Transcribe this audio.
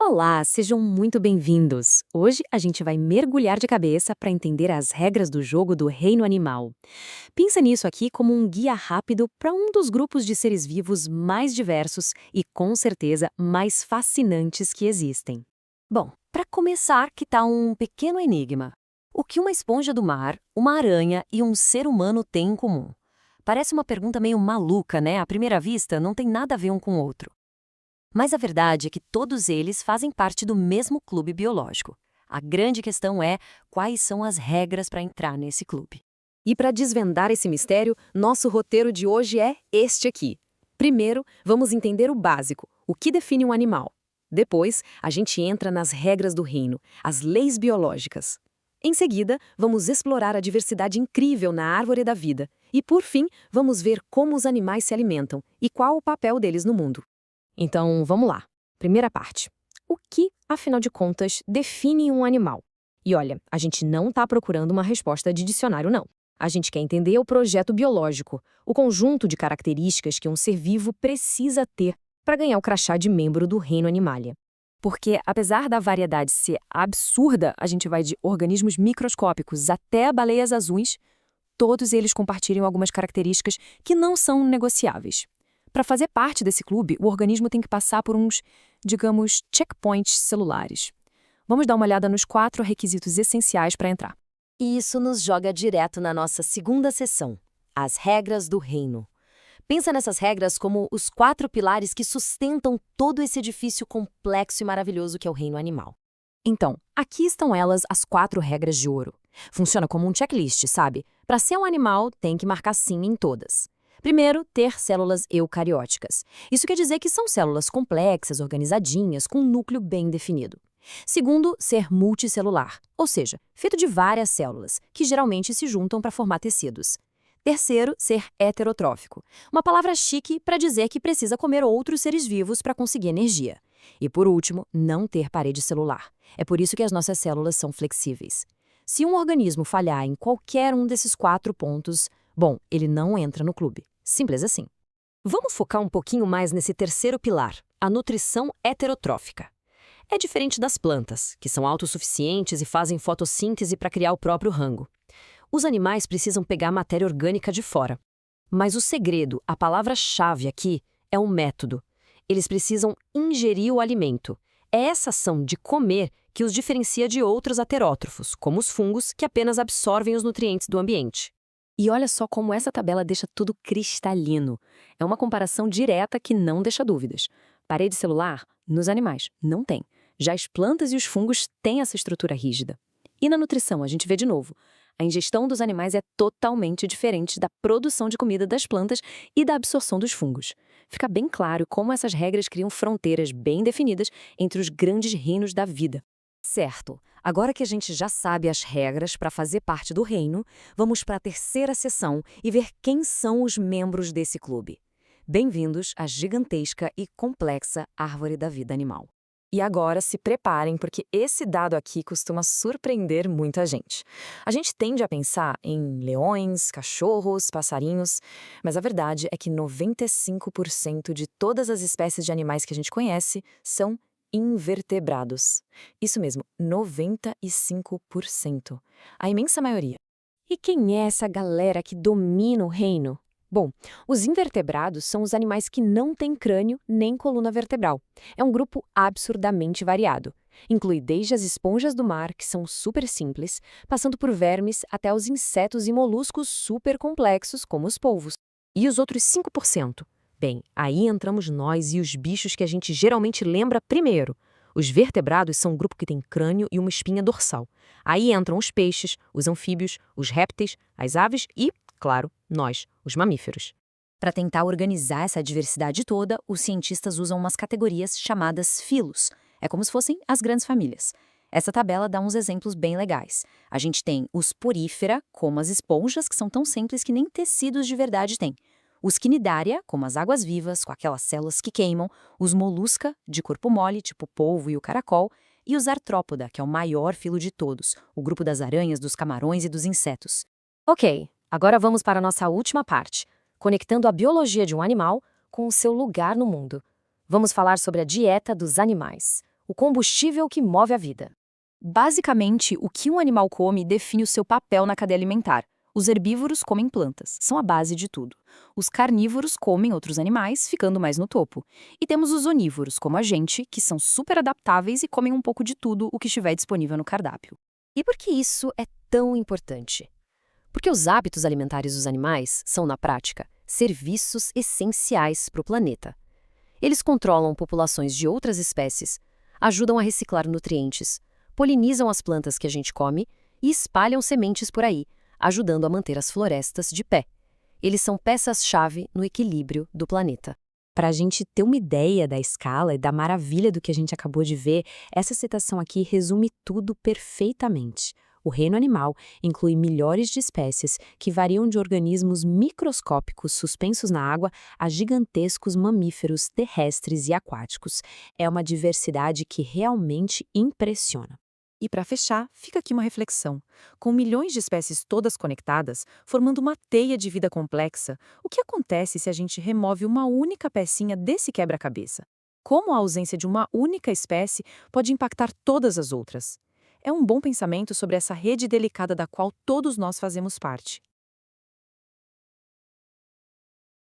Olá, sejam muito bem-vindos! Hoje a gente vai mergulhar de cabeça para entender as regras do jogo do reino animal. Pensa nisso aqui como um guia rápido para um dos grupos de seres vivos mais diversos e, com certeza, mais fascinantes que existem. Bom, para começar, que tal um pequeno enigma? O que uma esponja do mar, uma aranha e um ser humano têm em comum? Parece uma pergunta meio maluca, né? À primeira vista, não tem nada a ver um com o outro. Mas a verdade é que todos eles fazem parte do mesmo clube biológico. A grande questão é quais são as regras para entrar nesse clube. E para desvendar esse mistério, nosso roteiro de hoje é este aqui. Primeiro, vamos entender o básico, o que define um animal. Depois, a gente entra nas regras do reino, as leis biológicas. Em seguida, vamos explorar a diversidade incrível na árvore da vida. E, por fim, vamos ver como os animais se alimentam e qual o papel deles no mundo. Então, vamos lá. Primeira parte. O que, afinal de contas, define um animal? E olha, a gente não está procurando uma resposta de dicionário, não. A gente quer entender o projeto biológico, o conjunto de características que um ser vivo precisa ter para ganhar o crachá de membro do reino Animalia. Porque, apesar da variedade ser absurda, a gente vai de organismos microscópicos até baleias azuis, todos eles compartilham algumas características que não são negociáveis. Para fazer parte desse clube, o organismo tem que passar por uns, digamos, checkpoints celulares. Vamos dar uma olhada nos 4 requisitos essenciais para entrar. E isso nos joga direto na nossa segunda sessão, as regras do reino. Pensa nessas regras como os 4 pilares que sustentam todo esse edifício complexo e maravilhoso que é o reino animal. Então, aqui estão elas, as 4 regras de ouro. Funciona como um checklist, sabe? Para ser um animal, tem que marcar sim em todas. Primeiro, ter células eucarióticas. Isso quer dizer que são células complexas, organizadinhas, com um núcleo bem definido. Segundo, ser multicelular, ou seja, feito de várias células, que geralmente se juntam para formar tecidos. Terceiro, ser heterotrófico, uma palavra chique para dizer que precisa comer outros seres vivos para conseguir energia. E por último, não ter parede celular. É por isso que as nossas células são flexíveis. Se um organismo falhar em qualquer um desses 4 pontos, bom, ele não entra no clube. Simples assim. Vamos focar um pouquinho mais nesse terceiro pilar, a nutrição heterotrófica. É diferente das plantas, que são autossuficientes e fazem fotossíntese para criar o próprio rango. Os animais precisam pegar matéria orgânica de fora. Mas o segredo, a palavra-chave aqui, é o método. Eles precisam ingerir o alimento. É essa ação de comer que os diferencia de outros heterótrofos, como os fungos, que apenas absorvem os nutrientes do ambiente. E olha só como essa tabela deixa tudo cristalino. É uma comparação direta que não deixa dúvidas. Parede celular, nos animais, não tem. Já as plantas e os fungos têm essa estrutura rígida. E na nutrição, a gente vê de novo. A ingestão dos animais é totalmente diferente da produção de comida das plantas e da absorção dos fungos. Fica bem claro como essas regras criam fronteiras bem definidas entre os grandes reinos da vida. Certo, agora que a gente já sabe as regras para fazer parte do reino, vamos para a terceira sessão e ver quem são os membros desse clube. Bem-vindos à gigantesca e complexa árvore da vida animal. E agora se preparem, porque esse dado aqui costuma surpreender muita gente. A gente tende a pensar em leões, cachorros, passarinhos, mas a verdade é que 95% de todas as espécies de animais que a gente conhece são invertebrados. Isso mesmo, 95%. A imensa maioria. E quem é essa galera que domina o reino? Bom, os invertebrados são os animais que não têm crânio nem coluna vertebral. É um grupo absurdamente variado. Inclui desde as esponjas do mar, que são super simples, passando por vermes até os insetos e moluscos super complexos, como os polvos. E os outros 5%? Bem, aí entramos nós e os bichos que a gente geralmente lembra primeiro. Os vertebrados são um grupo que tem crânio e uma espinha dorsal. Aí entram os peixes, os anfíbios, os répteis, as aves e, claro, nós, os mamíferos. Para tentar organizar essa diversidade toda, os cientistas usam umas categorias chamadas filos. É como se fossem as grandes famílias. Essa tabela dá uns exemplos bem legais. A gente tem os porífera, como as esponjas, que são tão simples que nem tecidos de verdade têm. Os quinidária, como as águas-vivas, com aquelas células que queimam, os molusca, de corpo mole, tipo o polvo e o caracol, e os artrópoda, que é o maior filo de todos, o grupo das aranhas, dos camarões e dos insetos. Ok, agora vamos para a nossa última parte, conectando a biologia de um animal com o seu lugar no mundo. Vamos falar sobre a dieta dos animais. o combustível que move a vida. Basicamente, o que um animal come define o seu papel na cadeia alimentar. Os herbívoros comem plantas, são a base de tudo. Os carnívoros comem outros animais, ficando mais no topo. E temos os onívoros, como a gente, que são super adaptáveis e comem um pouco de tudo o que estiver disponível no cardápio. E por que isso é tão importante? Porque os hábitos alimentares dos animais são, na prática, serviços essenciais para o planeta. Eles controlam populações de outras espécies, ajudam a reciclar nutrientes, polinizam as plantas que a gente come e espalham sementes por aí, ajudando a manter as florestas de pé. Eles são peças-chave no equilíbrio do planeta. Para a gente ter uma ideia da escala e da maravilha do que a gente acabou de ver, essa citação aqui resume tudo perfeitamente. O reino animal inclui milhares de espécies que variam de organismos microscópicos suspensos na água a gigantescos mamíferos terrestres e aquáticos. É uma diversidade que realmente impressiona. E para fechar, fica aqui uma reflexão. Com milhões de espécies todas conectadas, formando uma teia de vida complexa, o que acontece se a gente remove uma única pecinha desse quebra-cabeça? Como a ausência de uma única espécie pode impactar todas as outras? É um bom pensamento sobre essa rede delicada da qual todos nós fazemos parte.